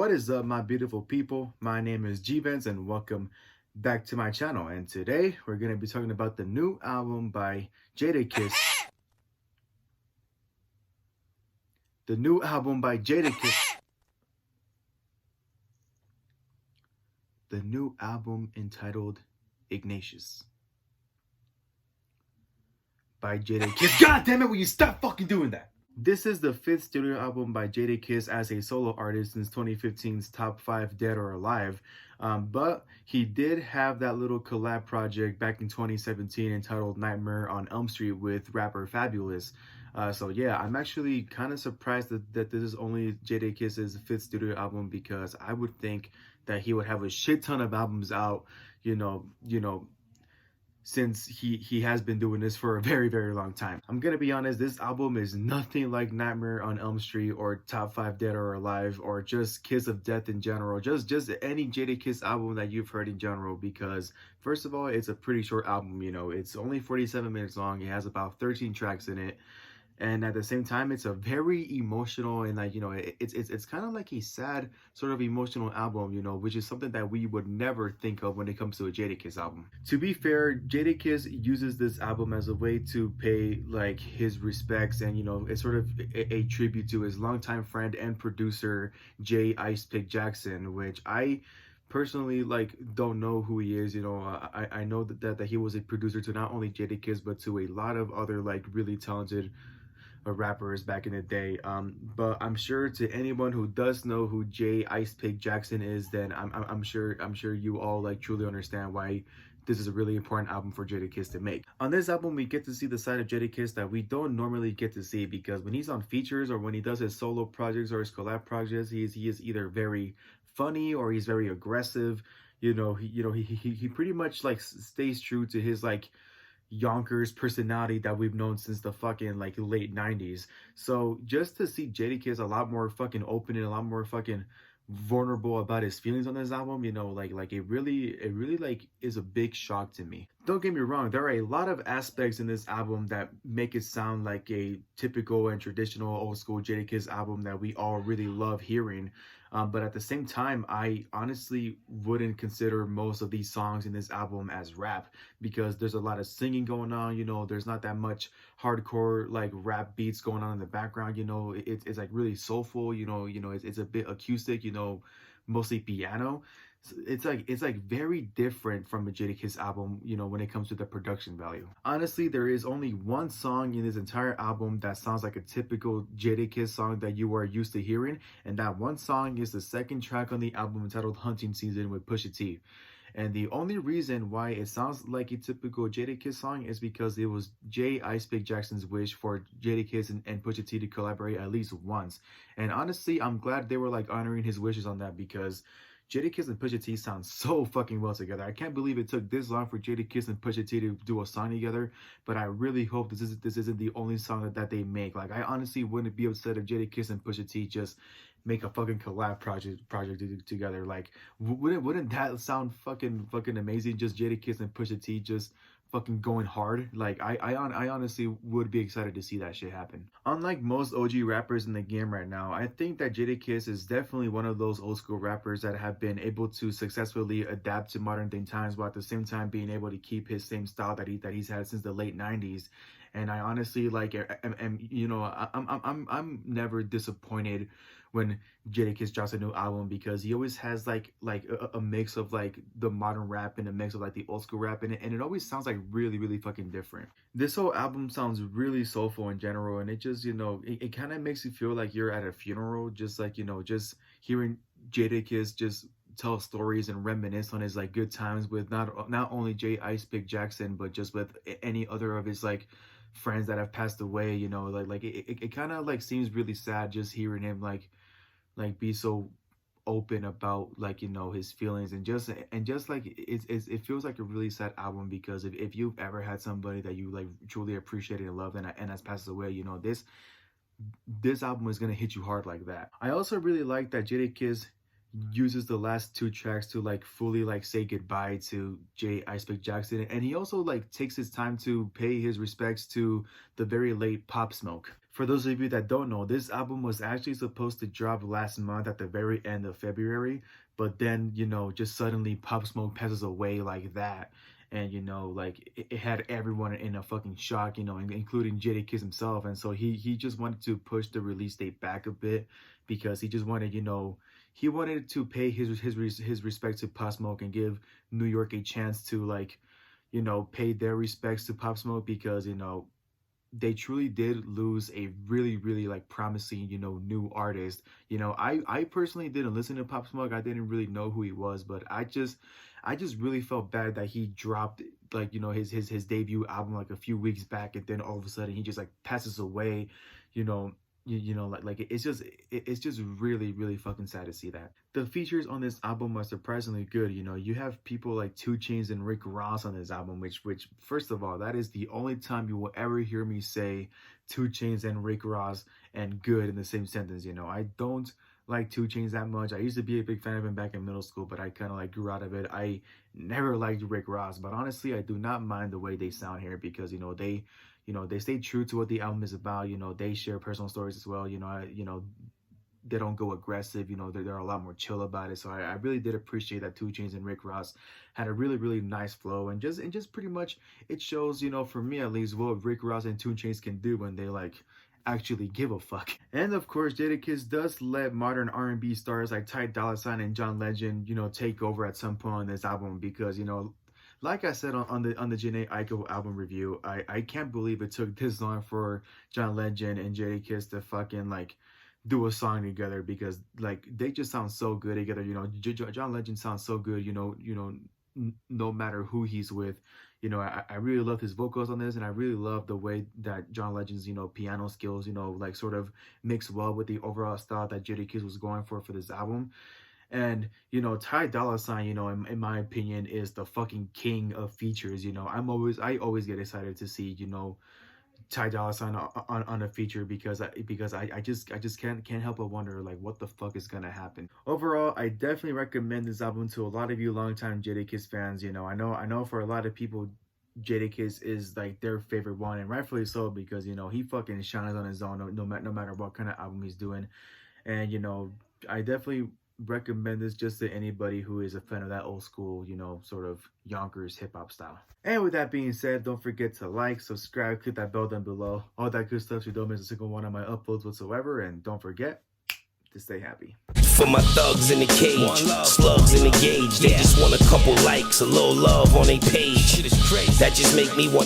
What is up, my beautiful people? My name is G-Vance and welcome back to my channel. And today we're going to be talking about the new album by Jadakiss. The new album by Jadakiss. The new album entitled Ignatius by Jadakiss. God damn it, will you stop fucking doing that? This is the 5th studio album by Jadakiss as a solo artist since 2015's Top 5 Dead or Alive. But he did have that little collab project back in 2017 entitled Nightmare on Elm Street with rapper Fabulous. So yeah, I'm actually kind of surprised that this is only Jadakiss's 5th studio album, because I would think that he would have a shit ton of albums out, since he has been doing this for a very long time. I'm gonna be honest, this album is nothing like Nightmare on Elm Street or Top 5 Dead or Alive or just Kiss of Death in general, just any Jadakiss album that you've heard in general, because first of all, it's a pretty short album. It's only 47 minutes long. It has about 13 tracks in it, and at the same time it's a very emotional and it's kind of like a sad sort of emotional album, which is something that we would never think of when it comes to a Jadakiss album. To be fair, Jadakiss uses this album as a way to pay like his respects, and it's sort of a tribute to his longtime friend and producer J Ice Pick Jackson, which I personally don't know who he is. I know that he was a producer to not only Jadakiss but to a lot of other really talented rappers back in the day. But I'm sure to anyone who does know who J Ice Pick Jackson is, then I'm sure you all truly understand why this is a really important album for Jadakiss to make. On this album, we get to see the side of Jadakiss that we don't normally get to see, because when he's on features or when he does his solo projects or his collab projects, he is either very funny or he's very aggressive. He pretty much stays true to his Yonkers personality that we've known since the fucking late 90s. So just to see Jadakiss a lot more fucking open and a lot more fucking vulnerable about his feelings on this album, it really is a big shock to me. Don't get me wrong, there are a lot of aspects in this album that make it sound like a typical and traditional old school Jadakiss album that we all really love hearing. But at the same time, I honestly wouldn't consider most of these songs in this album as rap, because there's a lot of singing going on. There's not that much hardcore rap beats going on in the background. It's really soulful. It's a bit acoustic. Mostly piano. It's very different from a Jadakiss album, when it comes to the production value. Honestly, there is only one song in this entire album that sounds like a typical Jadakiss song that you are used to hearing, and that one song is the second track on the album entitled Hunting Season with Pusha T. And the only reason why it sounds like a typical Jadakiss song is because it was J Ice Pick Jackson's wish for Jadakiss and Pusha T to collaborate at least once. And honestly, I'm glad they were honoring his wishes on that, because Jadakiss and Pusha T sound so fucking well together. I can't believe it took this long for Jadakiss and Pusha T to do a song together, but I really hope this isn't the only song that they make. I honestly wouldn't be upset if Jadakiss and Pusha T just make a fucking collab project together. Wouldn't that sound fucking amazing? Just Jadakiss and Pusha T just fucking going hard. I honestly would be excited to see that shit happen. Unlike most OG rappers in the game right now, I think that Jadakiss is definitely one of those old school rappers that have been able to successfully adapt to modern day times, while at the same time being able to keep his same style that he's had since the late 90s. And I honestly I'm never disappointed when Jadakiss drops a new album, because he always has a mix of the modern rap and a mix of the old school rap in it, and it always sounds really fucking different. This whole album sounds really soulful in general, and it just it kind of makes you feel like you're at a funeral, just just hearing Jadakiss just tell stories and reminisce on his good times with not only J Ice Pick Jackson, but just with any other of his friends that have passed away. It kind of seems really sad just hearing him be so open about his feelings, and just it feels like a really sad album, because if you've ever had somebody that you truly appreciated and loved and has passed away, this album is gonna hit you hard like that. I also really like that Jadakiss uses the last two tracks to like fully like say goodbye to J. Icepick Jackson, and he also like takes his time to pay his respects to the very late Pop Smoke. For those of you that don't know, this album was actually supposed to drop last month at the very end of February, but then, you know, just suddenly Pop Smoke passes away like that. And, you know, like it had everyone in a fucking shock, you know, including Jadakiss himself. And so he just wanted to push the release date back a bit because he just wanted, you know, he wanted to pay his respect to Pop Smoke and give New York a chance to, like, you know, pay their respects to Pop Smoke, because, you know, they truly did lose a really like promising, you know, new artist. You know, I personally didn't listen to Pop Smoke. I didn't really know who he was, but I just really felt bad that he dropped, like, you know, his debut album like a few weeks back, and then all of a sudden he just like passes away, you know. You know, like it's just really fucking sad to see that. The features on this album are surprisingly good. You know, you have people like 2 Chainz and Rick Ross on this album, which first of all, that is the only time you will ever hear me say 2 Chainz and Rick Ross and good in the same sentence. You know, I don't like 2 Chainz that much. I used to be a big fan of him back in middle school, but I kind of like grew out of it. I never liked Rick Ross, but honestly, I do not mind the way they sound here, because, you know, they stay true to what the album is about. You know, they share personal stories as well. You know, they don't go aggressive. You know, they're a lot more chill about it. So I really did appreciate that 2 Chainz and Rick Ross had a really nice flow, and just pretty much it shows, you know, for me at least, what Rick Ross and 2 Chainz can do when they like actually give a fuck. And of course, Jadakiss does let modern R&B stars like Ty Dolla $ign and John Legend, you know, take over at some point on this album, because, you know, like I said on the Jhené Aiko album review, I can't believe it took this long for John Legend and Jadakiss to fucking like do a song together, because like they just sound so good together. You know, John Legend sounds so good. No matter who he's with. You know, I really love his vocals on this, and I really love the way that John Legend's, you know, piano skills, you know, like sort of mix well with the overall style that Jadakiss was going for this album. And, you know, Ty Dolla $ign, you know, in my opinion, is the fucking king of features. You know, I always get excited to see, you know, Ty Dolla $ign on a feature, because I just can't help but wonder, like, what the fuck is gonna happen. Overall, I definitely recommend this album to a lot of you longtime Jadakiss fans. You know, I know for a lot of people, Jadakiss is like their favorite one, and rightfully so, because, you know, he fucking shines on his own, no matter what kind of album he's doing. And, you know, I definitely recommend this just to anybody who is a fan of that old school, you know, sort of Yonkers hip hop style. And with that being said, don't forget to like, subscribe, click that bell down below, all that good stuff so you don't miss a single one of my uploads whatsoever. And don't forget to stay happy. For my thugs in the cage, slugs in the gauge, they just want a couple likes, a little love on their page. That just make me want